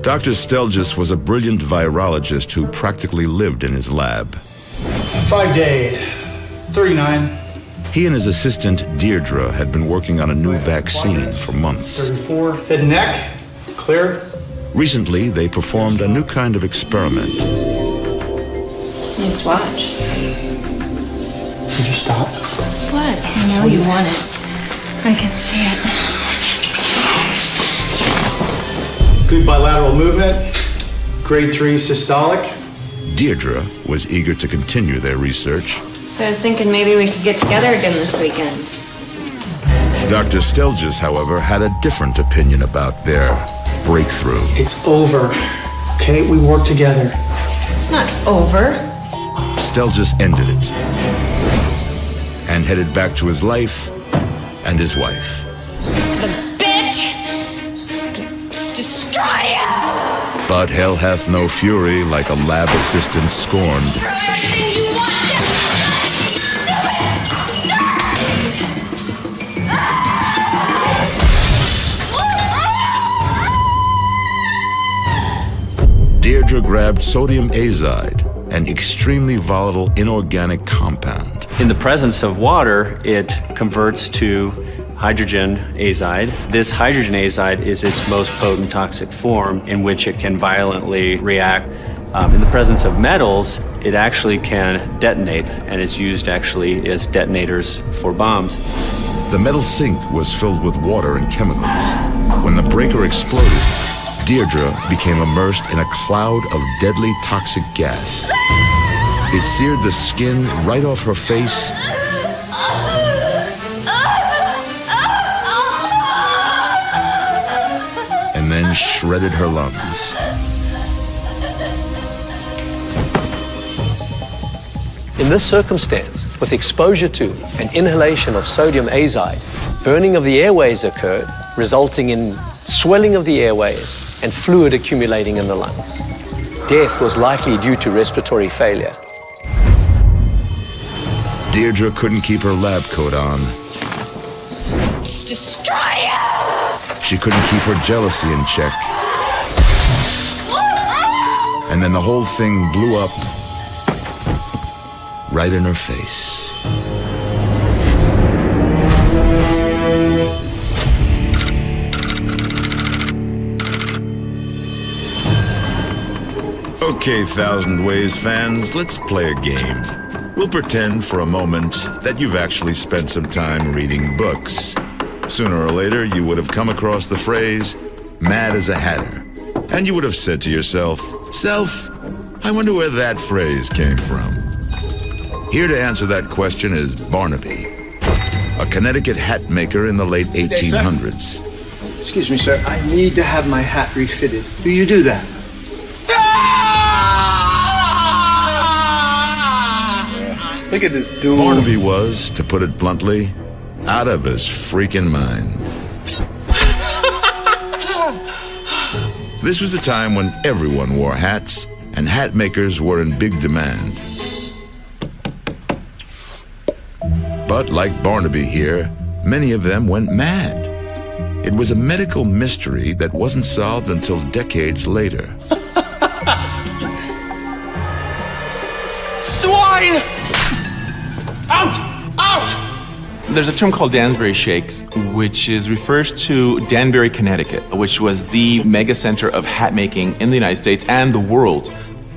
Dr. Stelgis was a brilliant virologist who practically lived in his lab. 5 day, 39. He and his assistant, Deirdre, had been working on a new vaccine for months. 34. Head and neck, clear. Recently, they performed a new kind of experiment. Nice watch. Did you stop? What? I know you want it. I can see it. Good bilateral movement. Grade 3 systolic. Deirdre was eager to continue their research. So I was thinking maybe we could get together again this weekend. Dr. Stelgis, however, had a different opinion about their breakthrough. It's over. Okay, we work together. It's not over. Stelgis ended it and headed back to his life and his wife. The bitch! Destroy you! But hell hath no fury like a lab assistant scorned. Everything you want Deirdre grabbed sodium azide, an extremely volatile inorganic compound. In the presence of water, it converts to hydrogen azide. This hydrogen azide is its most potent toxic form in which it can violently react. In the presence of metals, it actually can detonate and is used actually as detonators for bombs. The metal sink was filled with water and chemicals. When the breaker exploded, Deirdre became immersed in a cloud of deadly toxic gas. It seared the skin right off her face and then shredded her lungs. In this circumstance, with exposure to and inhalation of sodium azide, burning of the airways occurred, resulting in swelling of the airways and fluid accumulating in the lungs. Death was likely due to respiratory failure. Deirdre couldn't keep her lab coat on. destroy you! She couldn't keep her jealousy in check. And then the whole thing blew up right in her face. Okay, Thousand Ways fans, let's play a game. We'll pretend for a moment that you've actually spent some time reading books. Sooner or later, you would have come across the phrase, mad as a hatter. And you would have said to yourself, Self, I wonder where that phrase came from. Here to answer that question is Barnaby, a Connecticut hat maker in the late 1800s. Excuse me, sir. I need to have my hat refitted. Do you do that? Look at this dude. Barnaby was, to put it bluntly, out of his freaking mind. This was a time when everyone wore hats, and hat makers were in big demand. But like Barnaby here, many of them went mad. It was a medical mystery that wasn't solved until decades later. Swine! Out! Out! There's a term called Danbury Shakes, which refers to Danbury, Connecticut, which was the mega center of hat making in the United States and the world.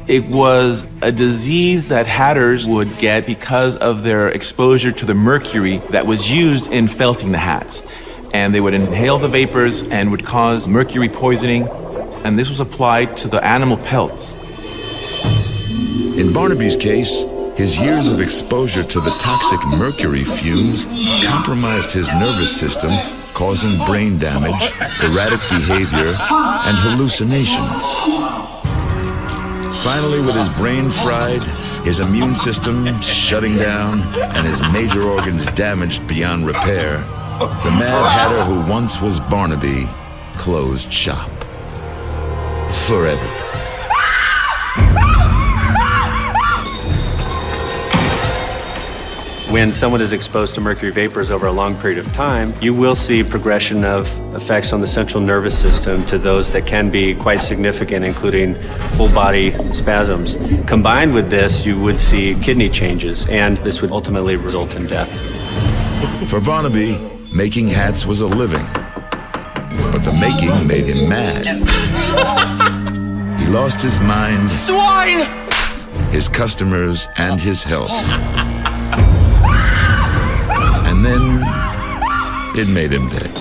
It was a disease that hatters would get because of their exposure to the mercury that was used in felting the hats. And they would inhale the vapors and would cause mercury poisoning, and this was applied to the animal pelts. In Barnaby's case, his years of exposure to the toxic mercury fumes compromised his nervous system, causing brain damage, erratic behavior, and hallucinations. Finally, with his brain fried, his immune system shutting down, and his major organs damaged beyond repair, the Mad Hatter who once was Barnaby closed shop. Forever. When someone is exposed to mercury vapors over a long period of time, you will see progression of effects on the central nervous system to those that can be quite significant, including full body spasms. Combined with this, you would see kidney changes, and this would ultimately result in death. For Barnaby, making hats was a living, but the making made him mad. He lost his mind, Swine! his customers, and his health. And then it made him dead.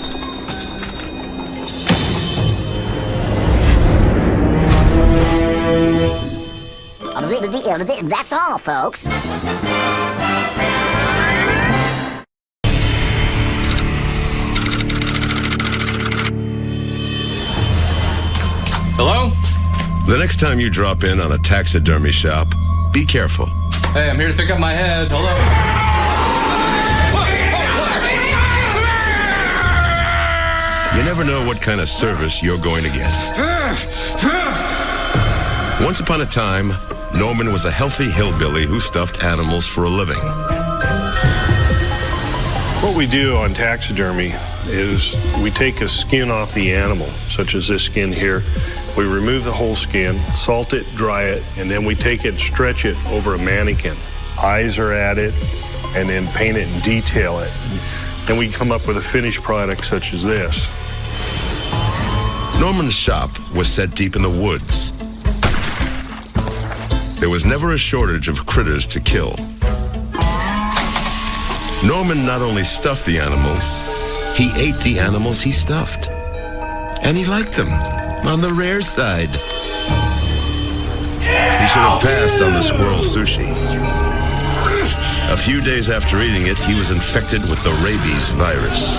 That's all, folks. Hello? The next time you drop in on a taxidermy shop, be careful. Hey, I'm here to pick up my head. Hello? You never know what kind of service you're going to get. Once upon a time, Norman was a healthy hillbilly who stuffed animals for a living. What we do on taxidermy is we take a skin off the animal, such as this skin here. We remove the whole skin, salt it, dry it, and then we take it and stretch it over a mannequin. Eyes are added, and then paint it and detail it. Then we come up with a finished product such as this. Norman's shop was set deep in the woods. There was never a shortage of critters to kill. Norman not only stuffed the animals, he ate the animals he stuffed. And he liked them, on the rare side. He should have passed on the squirrel sushi. A few days after eating it, he was infected with the rabies virus.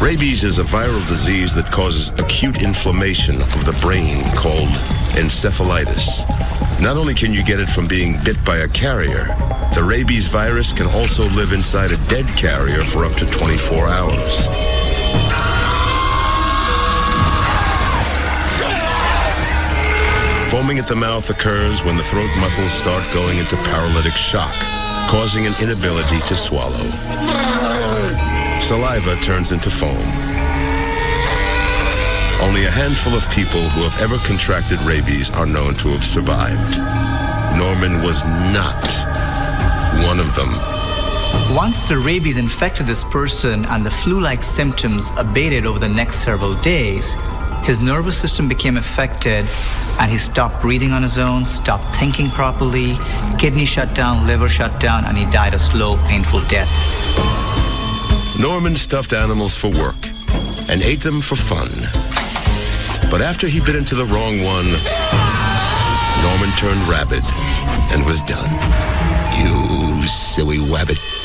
Rabies is a viral disease that causes acute inflammation of the brain called encephalitis. Not only can you get it from being bit by a carrier, the rabies virus can also live inside a dead carrier for up to 24 hours. Foaming at the mouth occurs when the throat muscles start going into paralytic shock, causing an inability to swallow. Saliva turns into foam. Only a handful of people who have ever contracted rabies are known to have survived. Norman was not one of them. Once the rabies infected this person and the flu-like symptoms abated over the next several days, his nervous system became affected and he stopped breathing on his own, stopped thinking properly, kidney shut down, liver shut down, and he died a slow, painful death. Norman stuffed animals for work and ate them for fun. But after he bit into the wrong one, Norman turned rabid and was done. You silly wabbit.